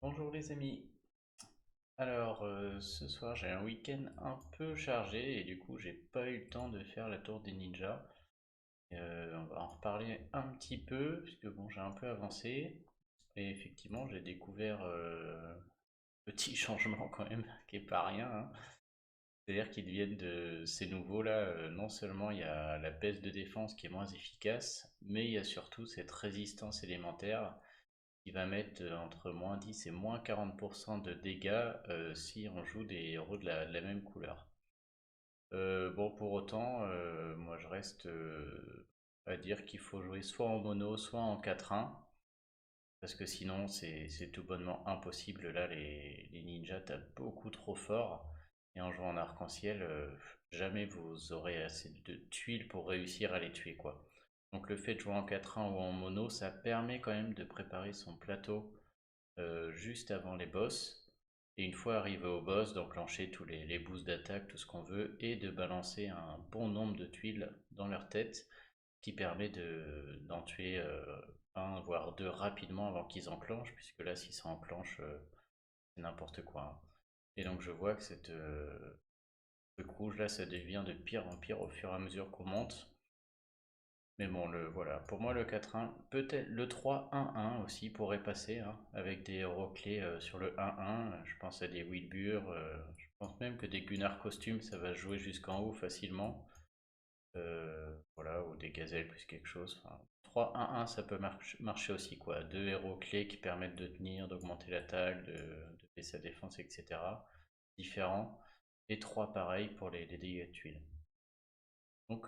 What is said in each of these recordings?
Bonjour les amis. Alors ce soir j'ai un week-end un peu chargé et du coup j'ai pas eu le temps de faire la tour des ninjas. On va en reparler un petit peu puisque bon j'ai un peu avancé et effectivement j'ai découvert petit changement quand même qui est pas rien, hein. C'est-à-dire qu'ils deviennent de ces nouveaux là, non seulement il y a la baisse de défense qui est moins efficace, mais il y a surtout cette résistance élémentaire qui va mettre entre moins 10 et moins 40% de dégâts si on joue des héros de la même couleur. Bon, pour autant, moi je reste à dire qu'il faut jouer soit en mono, soit en 4-1, parce que sinon c'est tout bonnement impossible. Là, les ninjas tapent beaucoup trop fort, et en jouant en arc-en-ciel, jamais vous aurez assez de tuiles pour réussir à les tuer, quoi. Donc le fait de jouer en 4-1 ou en mono, ça permet quand même de préparer son plateau juste avant les boss. Et une fois arrivé au boss, d'enclencher tous les boosts d'attaque, tout ce qu'on veut, et de balancer un bon nombre de tuiles dans leur tête, qui permet d'en tuer un voire deux rapidement avant qu'ils enclenchent, puisque là si ça enclenche, c'est n'importe quoi, hein. Et donc je vois que ce rouge là ça devient de pire en pire au fur et à mesure qu'on monte. Mais bon, voilà. Pour moi, le 4-1, peut-être le 3-1-1 aussi pourrait passer, hein, avec des héros clés sur le 1-1. Je pense à des Wilbur, je pense même que des Gunnar costumes, ça va se jouer jusqu'en haut facilement. Voilà, ou des gazelles plus quelque chose. Enfin, 3-1-1, ça peut marcher aussi, quoi. Deux héros clés qui permettent de tenir, d'augmenter l'attaque, de baisser sa défense, etc. Différents. Et 3 pareil pour les dégâts de tuiles. Donc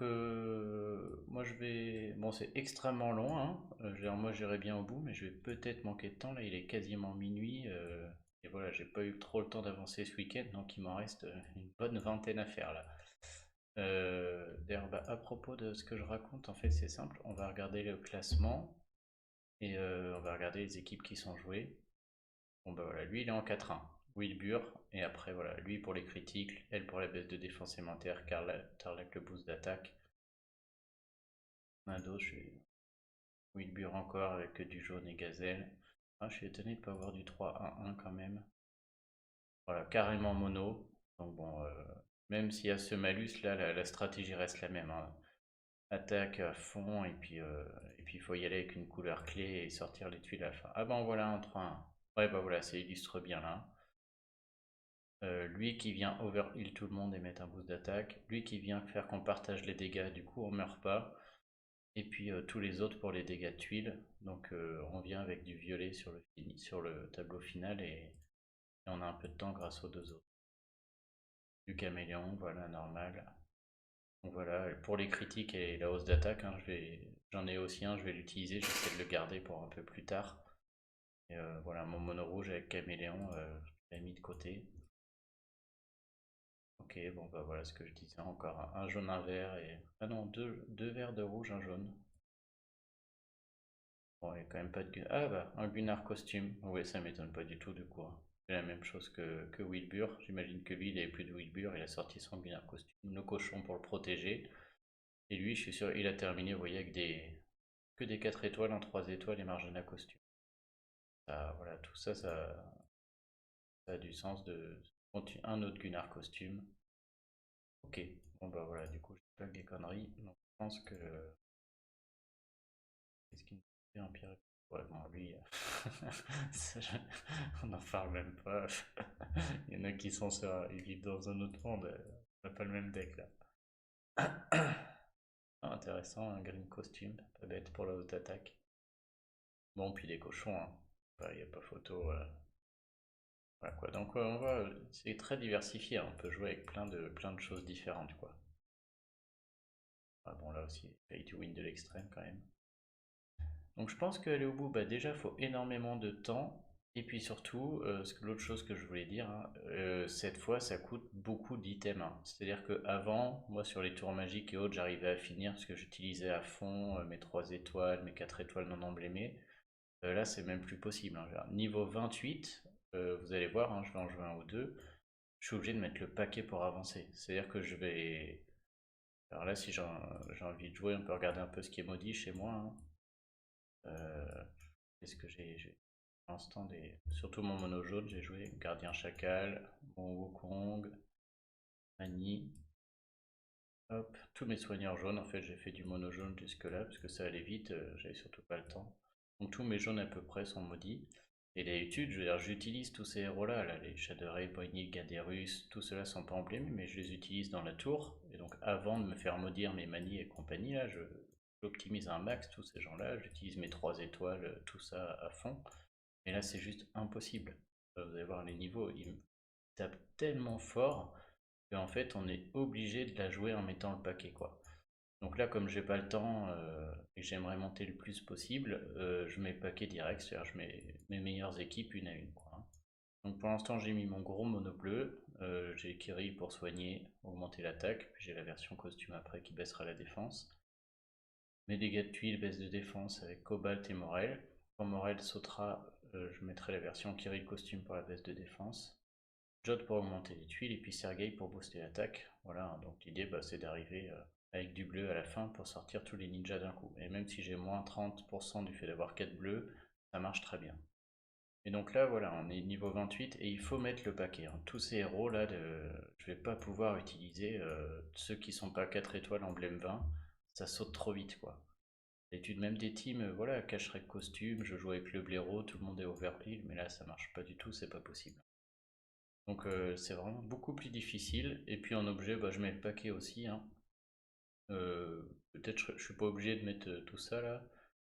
moi je vais... Bon, c'est extrêmement long, hein. Moi j'irai bien au bout, mais je vais peut-être manquer de temps. Là il est quasiment minuit. Et voilà, j'ai pas eu trop le temps d'avancer ce week-end, donc il m'en reste une bonne vingtaine à faire là. D'ailleurs, bah, à propos de ce que je raconte, en fait c'est simple. On va regarder le classement et on va regarder les équipes qui sont jouées. Bon bah voilà, lui il est en 4-1. Wilbur, et après voilà, lui pour les critiques, elle pour la baisse de défense élémentaire, Tarlac le boost d'attaque. Nado, je suis Wilbur encore avec du jaune et gazelle. Ah, je suis étonné de ne pas avoir du 3-1-1 quand même. Voilà, carrément mono. Donc bon, même s'il y a ce malus là, la stratégie reste la même, hein. Attaque à fond et puis il faut y aller avec une couleur clé et sortir les tuiles à la fin. Ah ben voilà un 3-1. Ouais bah voilà, ça illustre bien là. Lui qui vient overheal tout le monde et mettre un boost d'attaque. Lui qui vient faire qu'on partage les dégâts, du coup on meurt pas. Et puis tous les autres pour les dégâts de tuiles. Donc on vient avec du violet sur le tableau final et on a un peu de temps grâce aux deux autres. Du caméléon, voilà, normal. Donc voilà, pour les critiques et la hausse d'attaque, hein, j'en ai aussi un, je vais l'utiliser, j'essaie de le garder pour un peu plus tard. Et voilà, mon mono rouge avec caméléon, je l'ai mis de côté. Ok, bon bah voilà ce que je disais, encore un jaune, un vert et... Ah non, deux verts de rouge, un jaune. Bon, il n'y a quand même pas de Ah bah, un Gunnar costume. Oui, ça m'étonne pas du tout du coup, hein. C'est la même chose que Wilbur. J'imagine que lui, il avait plus de Wilbur, il a sorti son Gunnar costume. Le cochon pour le protéger. Et lui, je suis sûr, il a terminé, vous voyez, avec que des 4 étoiles en 3 étoiles et Marjana costume. Voilà, tout ça, ça a du sens de continuer un autre Gunnar costume. Ok, bon bah voilà, du coup, je fais des conneries. Donc, je pense que qu'est-ce qui me fait empirer? Ouais, bon, lui, on n'en parle même pas. Il y en a qui sont sur. Ils vivent dans un autre monde. On n'a pas le même deck là. Ah, intéressant, un green costume, pas bête pour la haute attaque. Bon, puis des cochons, hein. Il n'y a pas photo. Voilà quoi. Donc, c'est très diversifié, hein. On peut jouer avec plein de choses différentes, quoi. Ah, bon, là aussi, pay to win de l'extrême quand même. Donc je pense qu'aller au bout, bah, déjà, il faut énormément de temps. Et puis surtout, l'autre chose que je voulais dire, hein, cette fois, ça coûte beaucoup d'items, hein. C'est-à-dire qu'avant, moi, sur les tours magiques et autres, j'arrivais à finir parce que j'utilisais à fond mes 3 étoiles, mes 4 étoiles non emblémées. Là, c'est même plus possible, hein. Niveau 28, vous allez voir, hein, je vais en jouer un ou deux. Je suis obligé de mettre le paquet pour avancer. C'est-à-dire que je vais... Alors là, si j'ai envie de jouer, on peut regarder un peu ce qui est maudit chez moi, hein. Qu'est-ce que j'ai? Pour l'instant, surtout mon mono jaune, j'ai joué Gardien Chacal, mon Wukong, Annie. Hop, tous mes soigneurs jaunes, en fait j'ai fait du mono jaune jusque là parce que ça allait vite, j'avais surtout pas le temps. Donc tous mes jaunes à peu près sont maudits. Et d'habitude, je veux dire, j'utilise tous ces héros là, les Shadowray, Poigny, Gaderus, tout cela sont pas emblémés, mais je les utilise dans la tour. Et donc avant de me faire maudire mes manies et compagnie, là, j'optimise un max tous ces gens-là, j'utilise mes 3 étoiles, tout ça à fond. Et là c'est juste impossible. Vous allez voir les niveaux, ils me tapent tellement fort en fait on est obligé de la jouer en mettant le paquet quoi. Donc là comme j'ai pas le temps et que j'aimerais monter le plus possible, je mets le paquet direct, c'est-à-dire je mets mes meilleures équipes une à une quoi, hein. Donc pour l'instant j'ai mis mon gros mono bleu, j'ai Kiri pour soigner, augmenter l'attaque, puis j'ai la version costume après qui baissera la défense. Mes dégâts de tuiles baissent de défense avec Cobalt et Morel. Quand Morel sautera, je mettrai la version Kiri costume pour la baisse de défense. Jot pour augmenter les tuiles et puis Sergei pour booster l'attaque. Voilà, hein, donc l'idée c'est d'arriver avec du bleu à la fin pour sortir tous les ninjas d'un coup. Et même si j'ai moins 30% du fait d'avoir 4 bleus, ça marche très bien. Et donc là voilà, on est niveau 28 et il faut mettre le paquet, hein. Tous ces héros là, je vais pas pouvoir utiliser ceux qui sont pas 4 étoiles emblème 20, ça saute trop vite quoi. L'étude même des teams, voilà, cacherait costume, je joue avec le blaireau, tout le monde est overkill, mais là ça marche pas du tout, c'est pas possible. Donc c'est vraiment beaucoup plus difficile. Et puis en objet, je mets le paquet aussi, hein. Peut-être je suis pas obligé de mettre tout ça là.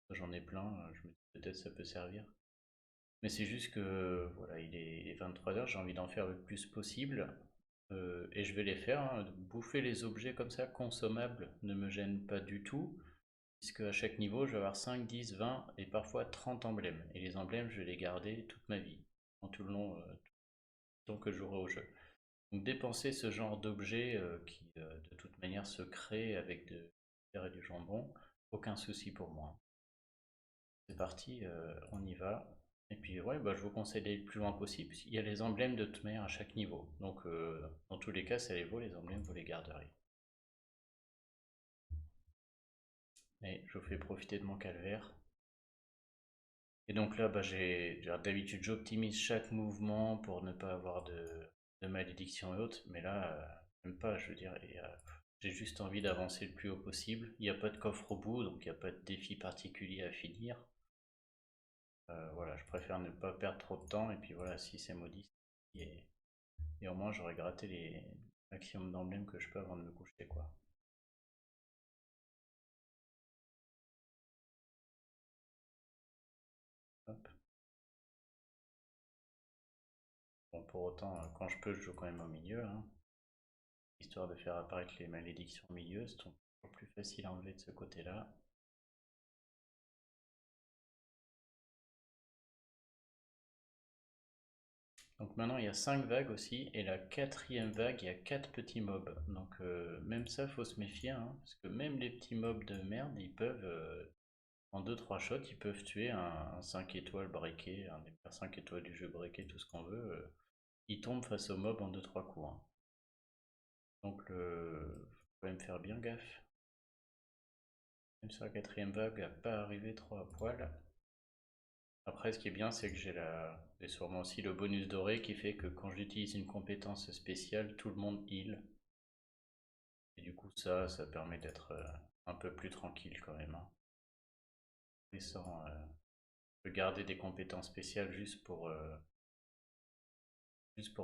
J'en ai plein, je me dis peut-être ça peut servir. Mais c'est juste que voilà, il est 23h, j'ai envie d'en faire le plus possible. Et je vais les faire, hein. Bouffer les objets comme ça, consommables, ne me gêne pas du tout. Puisque à chaque niveau, je vais avoir 5, 10, 20 et parfois 30 emblèmes. Et les emblèmes, je vais les garder toute ma vie, tout le long, tant que je jouerai au jeu. Donc dépenser ce genre d'objet qui de toute manière se crée avec de l'air et du jambon, aucun souci pour moi. C'est parti, on y va. Et puis ouais, je vous conseille d'aller le plus loin possible. Il y a les emblèmes de toute manière à chaque niveau. Donc dans tous les cas, ça les vaut, les emblèmes, vous les garderez. Et je vous fais profiter de mon calvaire. Et donc là, d'habitude, j'optimise chaque mouvement pour ne pas avoir de malédiction et autres. Mais là, même pas, je veux dire, j'ai juste envie d'avancer le plus haut possible. Il n'y a pas de coffre au bout, donc il n'y a pas de défi particulier à finir. Voilà, je préfère ne pas perdre trop de temps. Et puis voilà, si c'est maudit, et au moins j'aurais gratté les maximum d'emblèmes que je peux avant de me coucher, quoi. Hop. Bon, pour autant, quand je peux, je joue quand même au milieu, hein, histoire de faire apparaître les malédictions au milieu, c'est toujours plus facile à enlever de ce côté-là. Donc maintenant il y a 5 vagues aussi, et la quatrième vague, il y a 4 petits mobs. Donc même ça, faut se méfier, hein, parce que même les petits mobs de merde, ils peuvent, en 2-3 shots, ils peuvent tuer un 5 étoiles breaké, un des meilleurs 5 étoiles du jeu breaké, tout ce qu'on veut. Il tombe face au mob en 2-3 coups, hein. Donc faut quand même faire bien gaffe. Même sur la quatrième vague, à pas arriver trop à poil. Après, ce qui est bien, c'est que j'ai sûrement aussi le bonus doré qui fait que quand j'utilise une compétence spéciale, tout le monde heal. Et du coup, ça permet d'être un peu plus tranquille quand même, hein. Et sans garder des compétences spéciales juste pour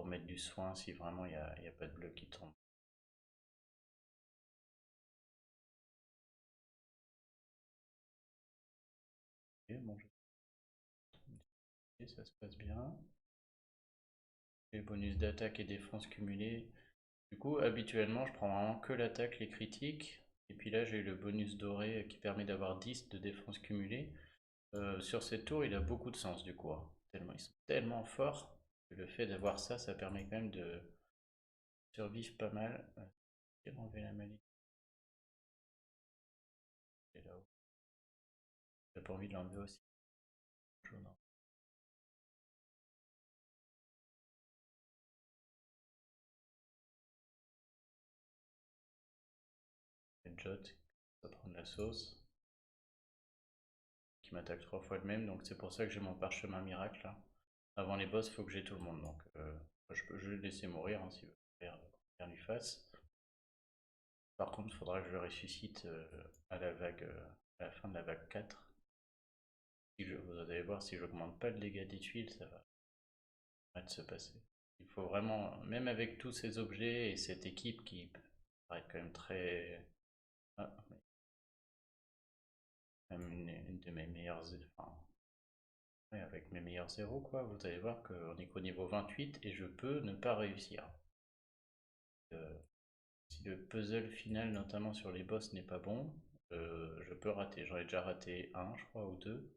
mettre du soin si vraiment il y a pas de bleu qui tombe. Et bon, ça se passe bien. Les bonus d'attaque et défense cumulés. Du coup, habituellement, je prends vraiment que l'attaque, les critiques. Et puis là, j'ai eu le bonus doré qui permet d'avoir 10 de défense cumulée. Sur cette tour, il a beaucoup de sens du coup, hein. Tellement, ils sont tellement forts que le fait d'avoir ça, ça permet quand même de survivre pas mal. J'ai enlevé la maladie. Et là-haut. J'ai pas envie de l'enlever aussi. Jaune. Et Jot, ça prend de la sauce. Qui m'attaque 3 fois le même, donc c'est pour ça que j'ai mon parchemin miracle là. Avant les boss, il faut que j'ai tout le monde, donc je vais le laisser mourir hein, s'il veut rien lui fasse. Par contre, il faudra que je le ressuscite à à la fin de la vague 4. Vous allez voir, si j'augmente pas le dégât des tuiles, ça va de se passer. Il faut vraiment, même avec tous ces objets et cette équipe qui paraît quand même très... Ah, même une de mes meilleures... Enfin, ouais, avec mes meilleurs zéros, quoi, vous allez voir qu'on est qu'au niveau 28 et je peux ne pas réussir. Si le puzzle final, notamment sur les boss, n'est pas bon, je peux rater. J'en ai déjà raté un, je crois, ou deux.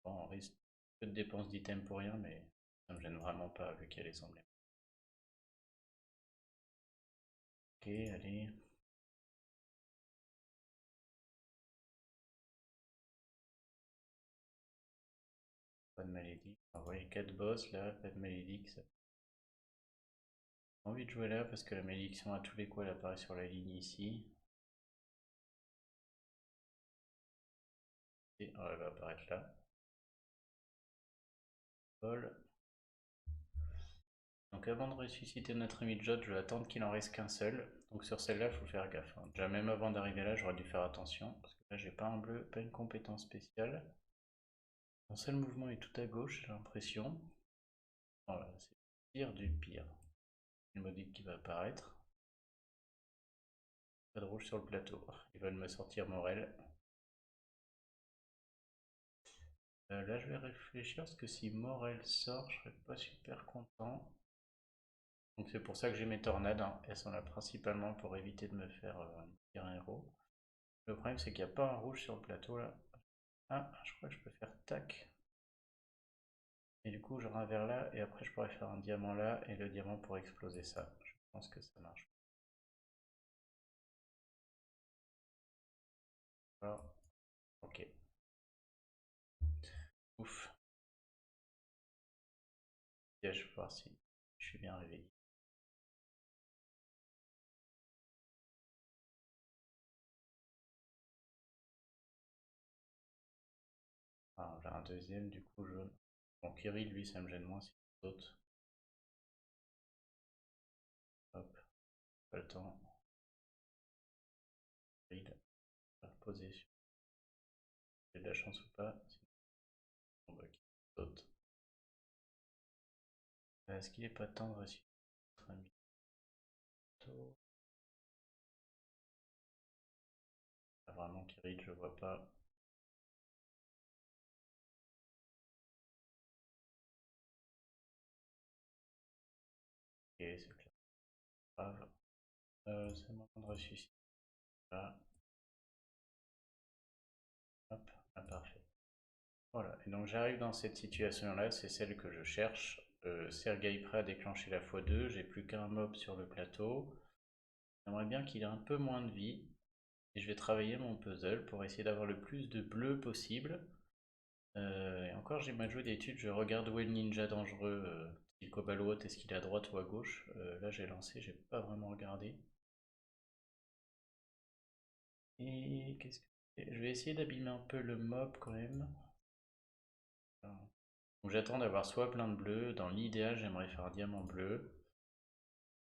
Bon, on risque peu de dépenses d'items pour rien, mais ça me gêne vraiment pas vu qu'il y a les emblèmes. Ok, allez. Pas de malédique. On va les 4 boss là, pas de malédique. J'ai envie de jouer là parce que la malédiction à tous les coups elle apparaît sur la ligne ici. Et elle va apparaître là. Vol. Donc avant de ressusciter notre ami Jot, je vais attendre qu'il en reste qu'un seul. Donc sur celle-là, il faut faire gaffe, hein. Déjà même avant d'arriver là, j'aurais dû faire attention. Parce que là, j'ai pas un bleu, pas une compétence spéciale. Mon seul mouvement est tout à gauche, j'ai l'impression. Voilà, c'est le pire du pire. Une modique qui va apparaître. Pas de rouge sur le plateau. Ils veulent me sortir Morel. Là, je vais réfléchir parce que si Morel sort, je serais pas super content. Donc c'est pour ça que j'ai mes tornades, hein. Elles sont là principalement pour éviter de me faire un héros. Le problème c'est qu'il n'y a pas un rouge sur le plateau là. Ah, je crois que je peux faire tac. Et du coup j'aurai un vert là et après je pourrais faire un diamant là et le diamant pour exploser ça. Je pense que ça marche. Alors, ok. Ouf. Je vais voir si je suis bien réveillé. Ah, j'ai un deuxième du coup jaune. Bon, Kirill lui ça me gêne moins si les autres. Hop, pas le temps. Kirill, va reposer sur. J'ai de la chance ou pas. Bon, bah, qui saute. Est-ce qu'il est pas temps de ressusciter notre ami Otto? Ah, vraiment, Kirill, je vois pas. Et c'est clair. Grave. C'est le moment de ressusciter. Là. Hop, ah, parfait. Voilà, et donc j'arrive dans cette situation-là, c'est celle que je cherche. Sergueï prêt à déclencher la x2, j'ai plus qu'un mob sur le plateau. J'aimerais bien qu'il ait un peu moins de vie. Et je vais travailler mon puzzle pour essayer d'avoir le plus de bleu possible. Et encore, j'ai mal joué d'études, je regarde où est le ninja dangereux. Si le Cobalt est-ce qu'il est à droite ou à gauche? Là j'ai lancé, j'ai pas vraiment regardé. Et qu'est-ce que... Je vais essayer d'abîmer un peu le mob quand même. Donc j'attends d'avoir soit plein de bleu, dans l'idéal j'aimerais faire un diamant bleu.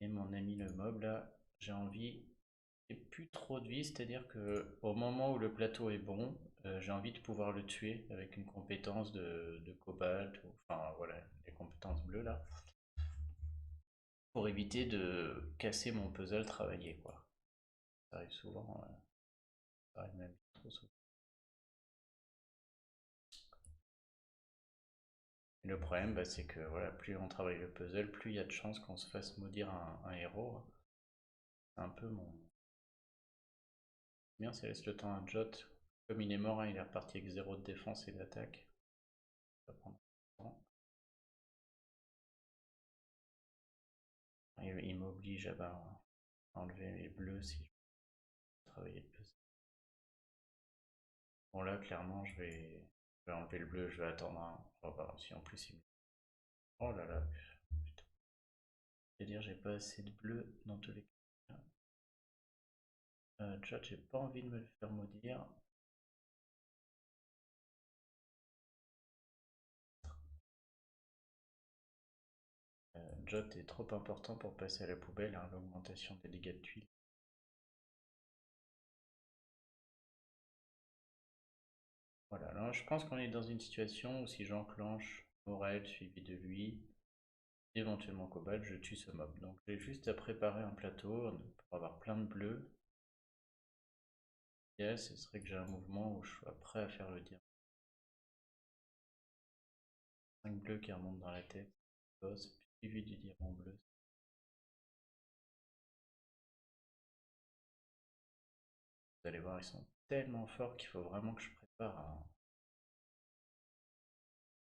Et mon ami le mob là, j'ai envie, et plus trop de vie, c'est-à-dire que au moment où le plateau est bon, j'ai envie de pouvoir le tuer avec une compétence de cobalt, ou, enfin voilà, les compétences bleues là, pour éviter de casser mon puzzle travaillé quoi. Ça arrive souvent, ça arrive même trop souvent. Et le problème, bah, c'est que voilà, plus on travaille le puzzle, plus il y a de chances qu'on se fasse maudire un héros. C'est un peu mon. Bien, ça laisse le temps à Jot. Comme il est mort, hein, il est reparti avec 0 de défense et d'attaque. Ça prend du temps. Il m'oblige à enlever les bleus si je veux travailler le puzzle. Bon là, clairement, je vais enlever le bleu, je vais attendre un. On va voir si en plus il. Oh là là, putain. C'est-à-dire j'ai pas assez de bleu dans tous les cas. Jot, j'ai pas envie de me le faire maudire. Jot est trop important pour passer à la poubelle, hein, l'augmentation des dégâts de tuiles. Voilà, là je pense qu'on est dans une situation où si j'enclenche Morel suivi de lui, éventuellement Cobalt, je tue ce mob. Donc j'ai juste à préparer un plateau pour avoir plein de bleus. Et ce serait que j'ai un mouvement où je sois prêt à faire le diamant. 5 bleus qui remontent dans la tête, boss, suivi du diamant bleu. Vous allez voir, ils sont tellement forts qu'il faut vraiment que je prépare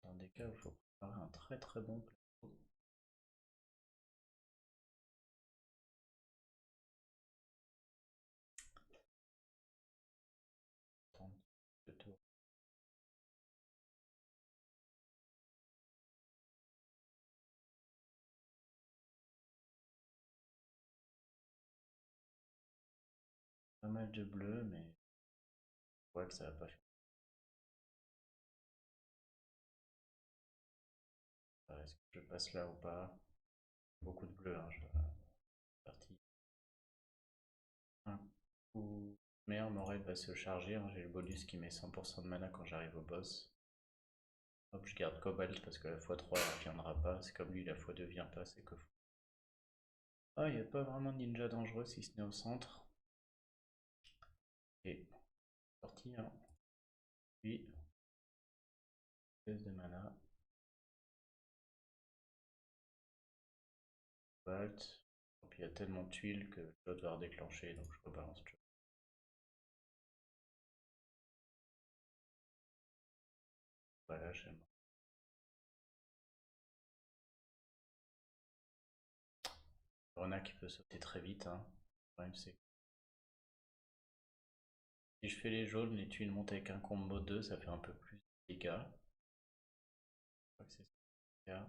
dans des cas où il faut préparer un très très bon plateau. Attends, deux tours. Pas mal de bleus, mais je vois que ça va pas faire. Est-ce que je passe là ou pas? Beaucoup de bleus, hein, parti. Un coup. Merde, Morel va se charger, hein, j'ai le bonus qui met 100% de mana quand j'arrive au boss. Hop, je garde Cobalt parce que la x3 elle viendra pas, c'est comme lui, la x2 vient pas, c'est que fou. Ah, il n'y a pas vraiment de ninja dangereux si ce n'est au centre. Et sorti, hein. Puis, baisse de mana. Cobalt. Et puis il y a tellement de tuiles que je dois devoir déclencher, donc je rebalance. Voilà, j'aime. Renard qui peut sauter très vite, hein. Le problème c'est que si je fais les jaunes, les tuiles montent avec un combo 2, ça fait un peu plus de dégâts. Je crois que c'est ça.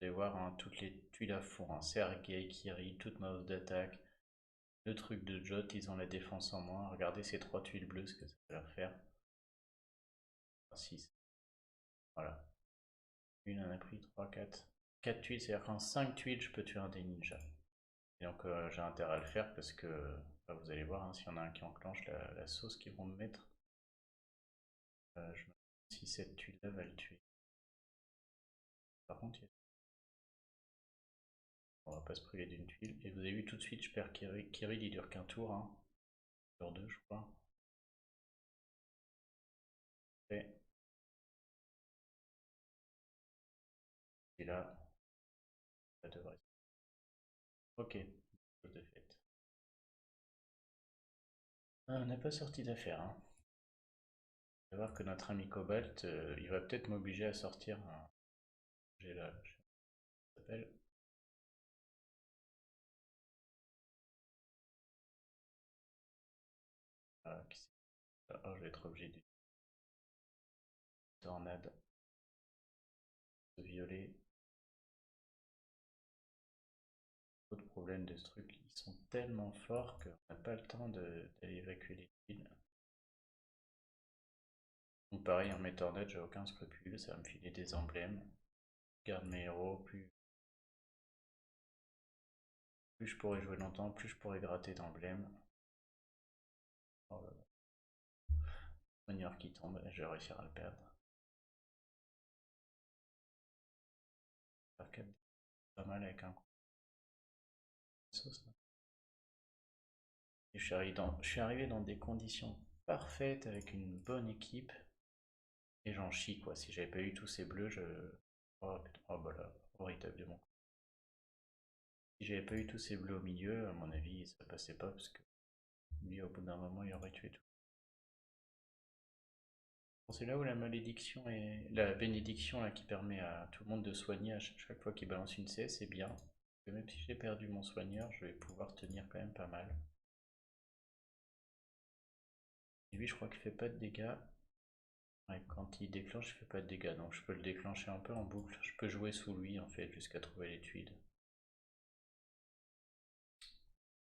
Vous allez voir, hein, toutes les tuiles à fond, hein. Sergei, Kiri, toute ma hausse d'attaque. Le truc de Jot, ils ont la défense en moins. Regardez ces 3 tuiles bleues, ce que ça peut leur faire. 6. Voilà. Une en a pris 3, 4. 4 tuiles, c'est-à-dire qu'en 5 tuiles, je peux tuer un des ninjas. Et donc j'ai intérêt à le faire parce que bah, vous allez voir, hein, s'il y en a un qui enclenche la sauce qu'ils vont me mettre, je me demande si cette tuile-là va le tuer. Par contre, on va pas se priver d'une tuile. Et vous avez vu tout de suite, je perds Kirill. Kirill, il dure qu'un tour, hein. Sur 2, je crois. Et là, ça devrait. Ok, chose de fait. On n'a pas sorti d'affaire, hein. On va voir que notre ami Cobalt, il va peut-être m'obliger à sortir un. J'ai là, ça s'appelle. Ah, oh, je vais être obligé d'une tornade de violet. Autre problème de ce truc, ils sont tellement forts qu'on n'a pas le temps d'aller évacuer les tuiles. Donc pareil, en métornette, j'ai aucun scrupule, ça va me filer des emblèmes. Je garde mes héros, plus je pourrai jouer longtemps, plus je pourrai gratter d'emblèmes. Oh là là. Manière qui tombe, je vais réussir à le perdre. Faire pas mal avec un coup de sauce. Et je suis arrivé dans des conditions parfaites avec une bonne équipe. Et j'en chie quoi. Si j'avais pas eu tous ces bleus, je. Oh putain, oh bah là, horrible de mon coup. Si j'avais pas eu tous ces bleus au milieu, à mon avis, ça passait pas parce que lui, au bout d'un moment, il aurait tué tout. Bon, c'est là où la malédiction et la bénédiction là, qui permet à tout le monde de soigner à chaque fois qu'il balance une CS, c'est bien. Parce que même si j'ai perdu mon soigneur, je vais pouvoir tenir quand même pas mal. Et lui, je crois qu'il fait pas de dégâts. Ouais, quand il déclenche, il fait pas de dégâts. Donc je peux le déclencher un peu en boucle. Je peux jouer sous lui en fait jusqu'à trouver les tuiles.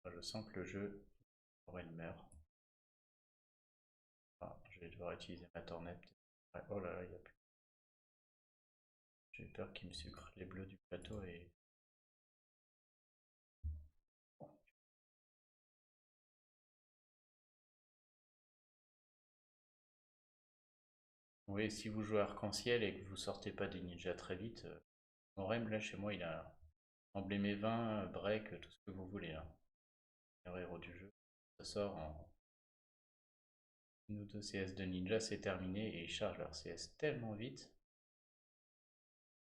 Je sens que le jeu aurait une meurt. Ah, je vais devoir utiliser ma tornette. Ouais, oh là là, il y a plus. J'ai peur qu'il me sucre les bleus du plateau et Oui, si vous jouez arc-en-ciel et que vous sortez pas des ninjas très vite, mon rem là chez moi il a emblémé 20, break, tout ce que vous voulez là. Le héros du jeu. Ça sort en une ou deux CS de ninja, c'est terminé et ils chargent leur CS tellement vite.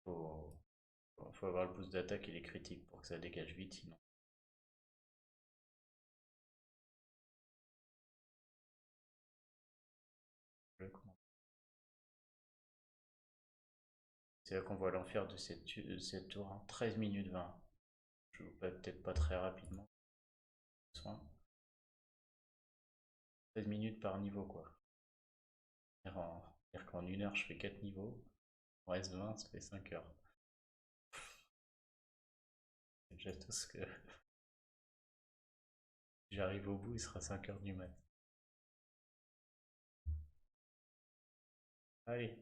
Faut, faut avoir le boost d'attaque et les critiques pour que ça dégage vite sinon. C'est là qu'on voit l'enfer de cette tour en 13 minutes 20. Je vous peut-être pas très rapidement. Soin. 13 minutes par niveau quoi. C'est-à-dire qu'en une heure je fais 4 niveaux. En reste 20, ça fait 5 heures. C'est déjà tout ce que. Si j'arrive au bout, il sera 5 heures du mat. Allez.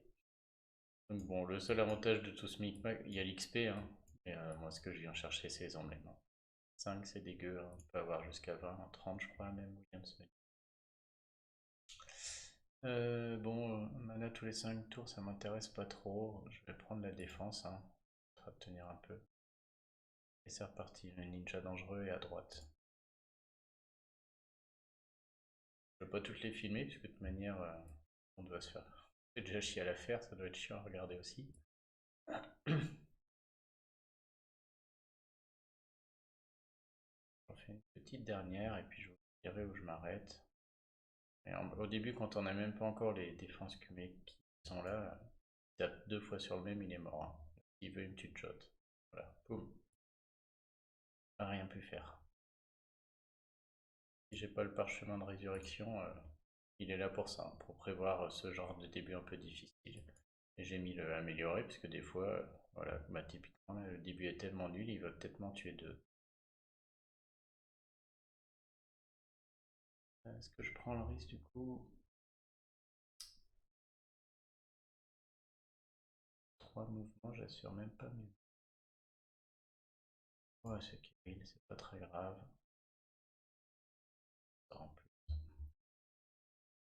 Donc bon, le seul avantage de tout ce micmac, il y a l'XP, hein. Et moi ce que je viens chercher c'est les emblèmes. 5 c'est dégueu, hein. On peut avoir jusqu'à 20, 30 je crois même, Williams. Bon, mana tous les 5 tours, ça m'intéresse pas trop. Je vais prendre la défense, hein. Ça va tenir un peu. Et c'est reparti, le ninja dangereux est à droite. Je vais pas toutes les filmer, puisque de toute manière, on doit se faire. C'est déjà chier à la faire, ça doit être chiant à regarder aussi. J'en fais une petite dernière, et puis je vous dirai où je m'arrête. Au début, quand on n'a même pas encore les défenses qui sont là, il tape 2 fois sur le même, il est mort, hein. Il veut une petite shot. Voilà, boum. Rien pu faire. Si j'ai pas le parchemin de résurrection, il est là pour ça, pour prévoir ce genre de début un peu difficile. Et j'ai mis le amélioré, puisque des fois, voilà, bah, typiquement, là, le début est tellement nul, il va peut-être m'en tuer deux. Est-ce que je prends le risque du coup? 3 mouvements, j'assure même pas mieux. Ouais, c'est Kirill, c'est pas très grave. En plus.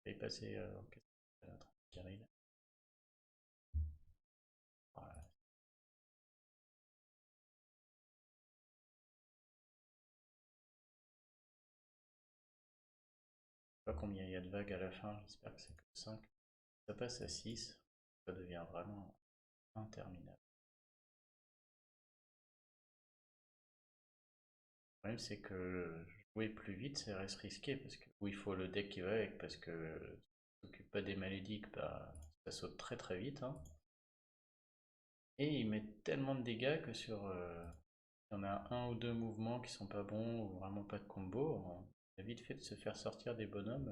Je vais passer qu'est-ce que notre Kirill. Voilà. Je sais pas combien il y a de vagues à la fin, j'espère que c'est que 5. Ça passe à 6, ça devient vraiment interminable. Le problème, c'est que jouer plus vite, ça reste risqué parce que oui, il faut le deck qui va avec parce que si tu t'occupes pas des malédiques, bah, ça saute très très vite, hein. Et ils mettent tellement de dégâts que il y en a un ou deux mouvements qui sont pas bons ou vraiment pas de combo, on a vite fait de se faire sortir des bonhommes.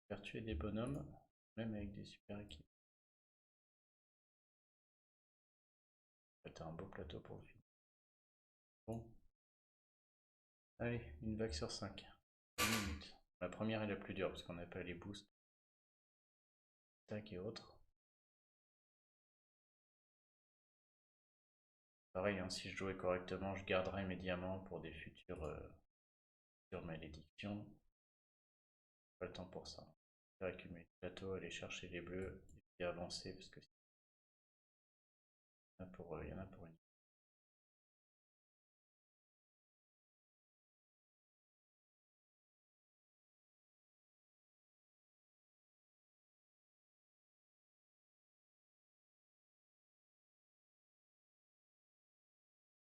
Faire tuer des bonhommes, même avec des super équipes. T'as un beau plateau pour le film. Bon, allez, une vague sur 5. 1 minute. La première est la plus dure parce qu'on n'a pas les boosts. Tac et autres. Pareil, hein, si je jouais correctement, je garderais mes diamants pour des futures malédictions. Pas le temps pour ça. Je vais accumuler le plateau, aller chercher les bleus et avancer parce que il y en a pour une.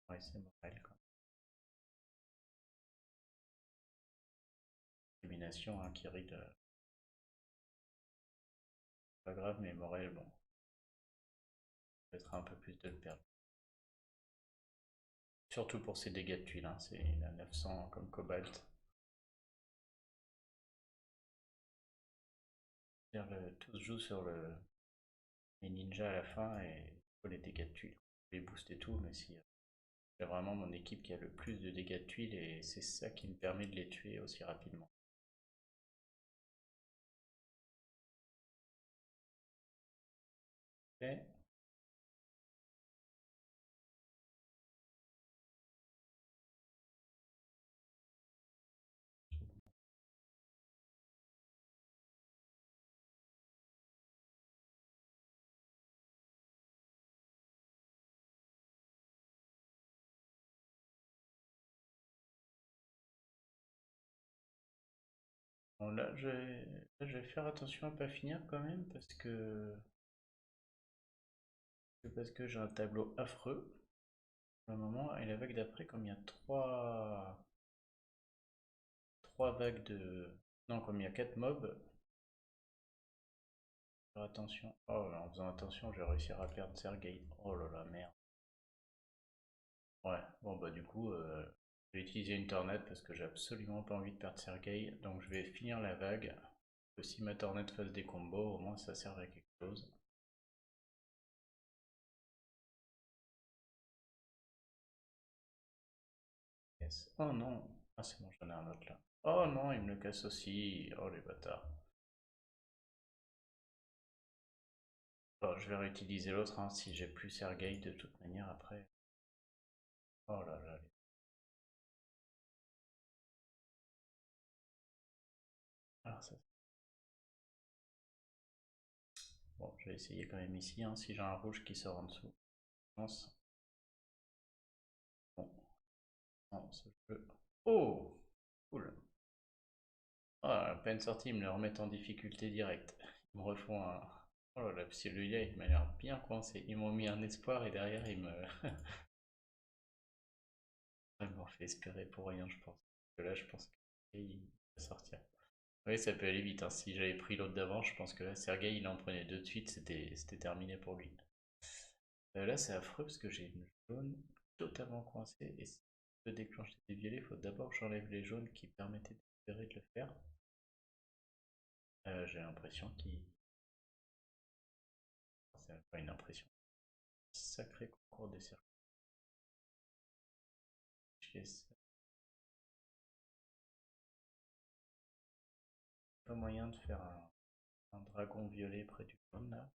Ouais, c'est mortel quand même. Élimination, hein, Kirill, pas grave, mais Morel, bon, peut-être un peu plus de le perdre. Surtout pour ses dégâts de tuiles, hein, c'est à 900 comme Cobalt. Tout se joue sur les ninjas à la fin et les dégâts de tuiles. Les boosts et tout, mais si c'est vraiment mon équipe qui a le plus de dégâts de tuiles et c'est ça qui me permet de les tuer aussi rapidement. Ok. Bon, là, je vais faire attention à pas finir quand même parce que j'ai un tableau affreux pour le moment. Et la vague d'après, comme il y a trois vagues de... Non, comme il y a 4 mobs, faire attention. Oh, en faisant attention, je vais réussir à perdre Sergei. Oh là là, merde. Ouais, bon bah du coup, je vais utiliser une tornade parce que j'ai absolument pas envie de perdre Sergei. Donc je vais finir la vague. Que si ma tornade fasse des combos, au moins ça serve à quelque chose. Yes. Oh non. Ah c'est bon, j'en ai un autre là. Oh non, il me le casse aussi. Oh les bâtards. Bon, je vais réutiliser l'autre hein, si j'ai plus Sergei de toute manière après. Oh là là. Ah, ça... Bon, je vais essayer quand même ici, hein, si j'ai un rouge qui sort en dessous. Je pense. Bon, non, ce jeu. Oh! Cool. Ah, à peine sorti, ils me le remettent en difficulté directe. Ils me refont un. Oh là là, celui-là, il m'a l'air bien coincé. Ils m'ont mis un espoir et derrière, ils me. Ils m'ont fait espérer pour rien, je pense. Parce que là, je pense qu'il va sortir. Oui, ça peut aller vite, hein. Si j'avais pris l'autre d'avant, je pense que là, Sergei, il en prenait deux de suite, c'était terminé pour lui. Là, c'est affreux parce que j'ai une jaune totalement coincée et si je veux déclencher des violets, il faut d'abord que j'enlève les jaunes qui permettaient d'espérer de le faire. J'ai l'impression qu'il. C'est pas une impression. Sacré concours de circuits. Pas moyen de faire un dragon violet près du jaune là.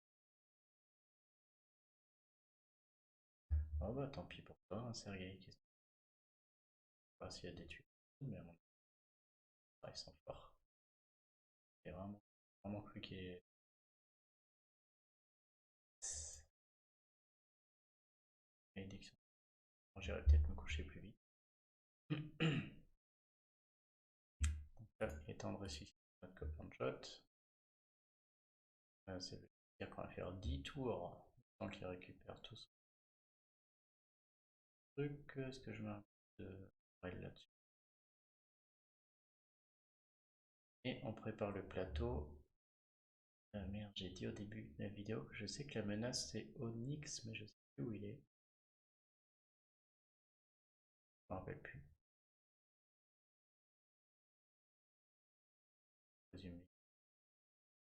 Oh bah tant pis pour toi, hein, Sergei. Je sais pas s'il y a des tuiles, mais à mon avis, ils sont forts. C'est vraiment cru qu'il est. Malédiction. Bon, j'irai peut-être me coucher plus vite. Donc là, il est temps de ressusciter notre copain de Jot. Ça veut dire qu'on va faire 10 tours tant qu'il récupère tout son truc. Est-ce que je mets un peu de rail là-dessus? Et on prépare le plateau. Merde, j'ai dit au début de la vidéo que je sais que la menace c'est Onyx, mais je sais plus où il est. Je me rappelle plus. Résumé.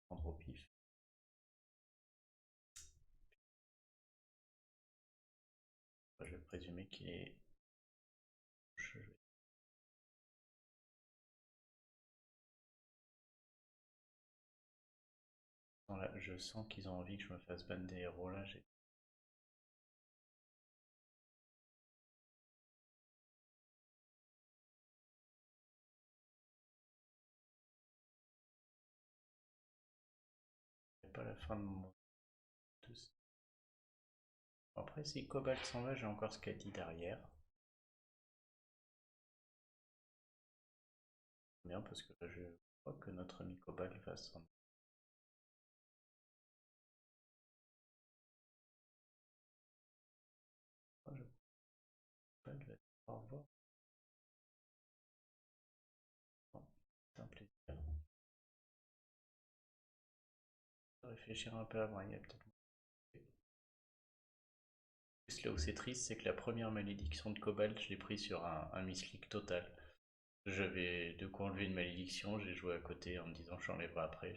Prendre au pif. Je vais présumer qu'il est. Je sens qu'ils ont envie que je me fasse ban des héros là. J'ai pas la fin de mon. Après, si Cobalt s'en va, j'ai encore ce qu'a dit derrière. Bien, parce que là, je crois que notre ami Cobalt va s'en. Cobalt va au revoir. Bon, c'est un plaisir. Réfléchir un peu avant, il y a peut-être. Plus là où c'est triste, c'est que la première malédiction de Cobalt, je l'ai pris sur un misclick total. J'avais de quoi enlever une malédiction, j'ai joué à côté en me disant que j'enlèverai après.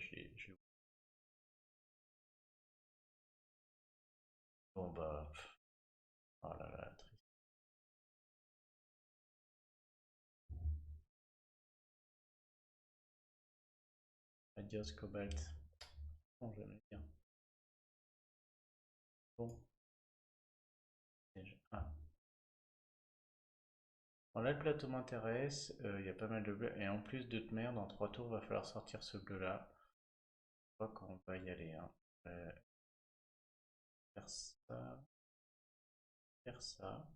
Bon bah. Oh là là, triste. Adios Cobalt. Bon, j'aime bien. Bon. Ah. Bon, là, le plateau m'intéresse. Il y a pas mal de bleus. Et en plus de te merde, en 3 tours, va falloir sortir ce bleu-là. Je crois qu'on va y aller. Hein. Faire ça. Faire ça.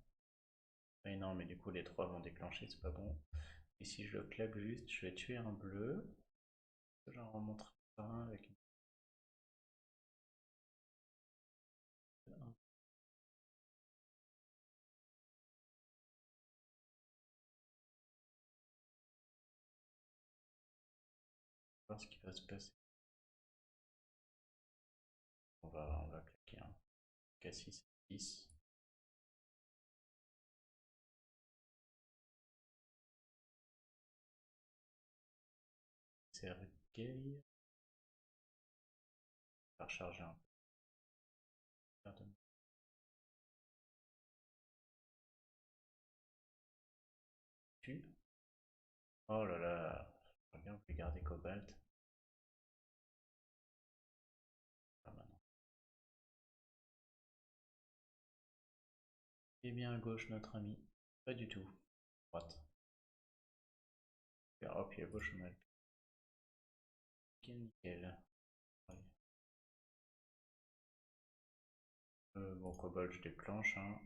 Mais non, mais du coup, les 3 vont déclencher, c'est pas bon. Et si je le claque juste, je vais tuer un bleu. J'en remonterai par un avec une... voir ce qui va se passer. On va claquer un K6 10. Sergei. On va recharger un peu. Oh là là, j'aurais bien voulu garder Cobalt. Pas maintenant. Et bien à gauche, notre ami. Pas du tout. Droite. Et hop, puis à gauche, on a le nickel. Bon, Cobalt, je déclenche. Hein.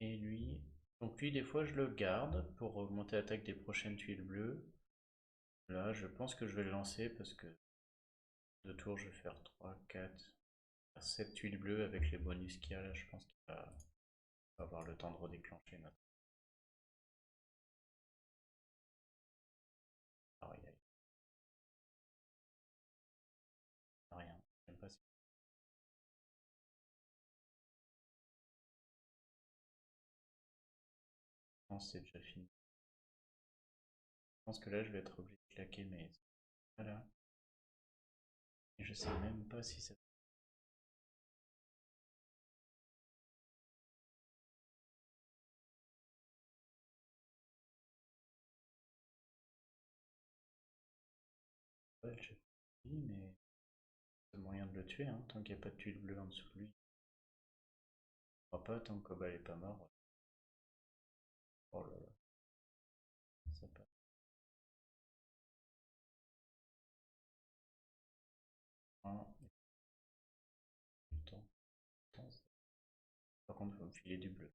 Et lui. Donc lui, des fois, je le garde pour augmenter l'attaque des prochaines tuiles bleues. Là, je pense que je vais le lancer parce que deux tours, je vais faire 3, 4, 7 tuiles bleues avec les bonus qu'il y a là. Je pense qu'il va avoir le temps de redéclencher notre. Ah, il y a rien. J'aime pas si. Je pense que c'est déjà fini. Je pense que là, je vais être obligé de claquer, mais voilà. Et je sais même pas si ça. Ouais, j'ai dit, mais c'est moyen de le tuer, hein, tant qu'il n'y a pas de tuile bleue en dessous de lui. On va pas tant que Cobalt est pas mort. Ouais. Oh là là, ça passe. Un, du temps. Par contre, il faut me filer du bleu.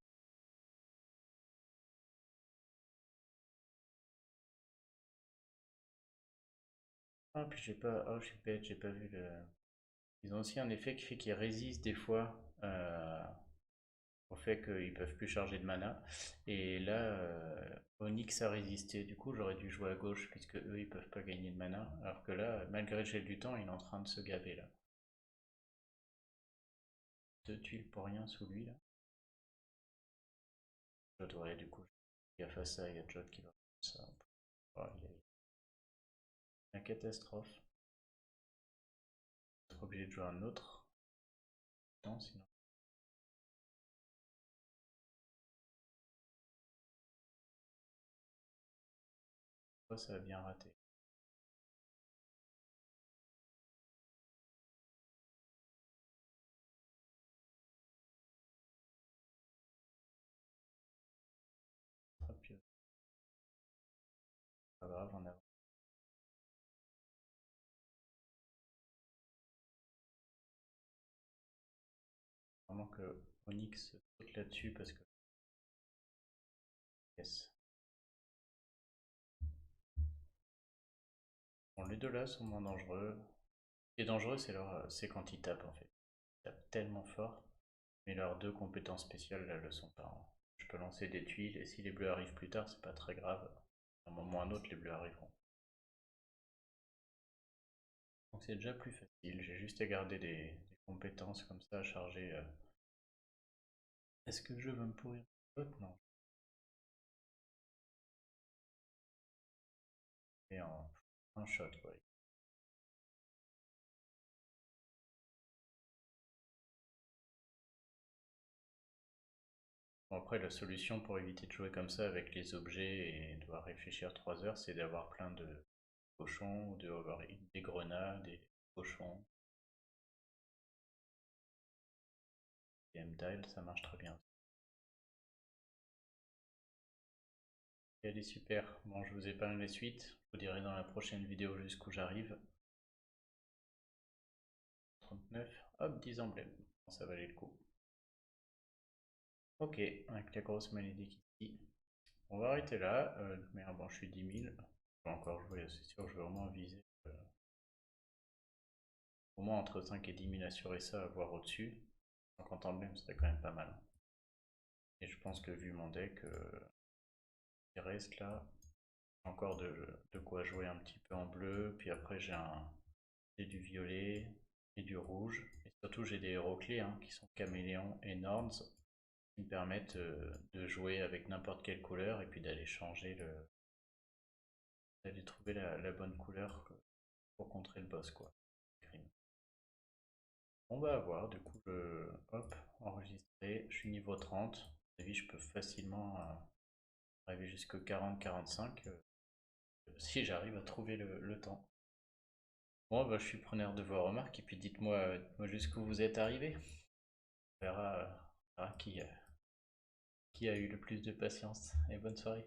Ah, puis j'ai pas. Oh, je suis bête, j'ai pas vu le. Ils ont aussi un effet qui fait qu'ils résistent des fois au fait qu'ils peuvent plus charger de mana. Et là, Onyx a résisté. Du coup, j'aurais dû jouer à gauche puisque eux ils peuvent pas gagner de mana. Alors que là, malgré le gel du temps, il est en train de se gaver là. Deux tuiles pour rien sous lui là. Jot, ouais, du coup, gaffe à ça, il y a Jot qui va faire ça. Oh, il est la catastrophe. On sera obligé de jouer un autre temps sinon. Ça va bien rater. Pas grave, on a vraiment que Onyx saute là-dessus parce que. Yes. Bon, les deux là sont moins dangereux. Ce qui est dangereux, c'est quand ils tapent en fait. Ils tapent tellement fort, mais leurs deux compétences spéciales là le sont pas. Hein. Je peux lancer des tuiles et si les bleus arrivent plus tard, c'est pas très grave. À un moment ou à un autre, les bleus arriveront. Donc c'est déjà plus facile. J'ai juste à garder des compétences comme ça à charger. Est-ce que le jeu va me pourrir? Non. Et en un shot, ouais. Bon, après, la solution pour éviter de jouer comme ça avec les objets et devoir réfléchir 3 heures, c'est d'avoir plein de cochons ou d'avoir des grenades, des cochons. Et M-Tile, ça marche très bien. Allez, super. Bon, je vous épargne les suites. Je vous dirai dans la prochaine vidéo jusqu'où j'arrive. 39. Hop, 10 emblèmes. Bon, ça valait le coup. Ok, avec la grosse malédique ici. On va arrêter là. Mais bon, je suis 10 000. Je vais encore jouer, c'est sûr, je vais vraiment viser au moins entre 5 et 10 000 assurer ça, voire au-dessus. 50 emblèmes serait quand même pas mal. Et je pense que vu mon deck, il reste là encore de quoi jouer un petit peu en bleu. Puis après j'ai du violet et du rouge. Et surtout j'ai des héros clés hein, qui sont Caméléon et Norns qui me permettent de jouer avec n'importe quelle couleur et puis d'aller trouver la bonne couleur pour contrer le boss quoi. On va voir, du coup, hop, enregistré, je suis niveau 30. À mon avis, je peux facilement arriver jusqu'au 40-45 si j'arrive à trouver le temps. Bon, bah, je suis preneur de vos remarques et puis dites-moi jusqu'où vous êtes arrivé. On verra qui a eu le plus de patience et bonne soirée.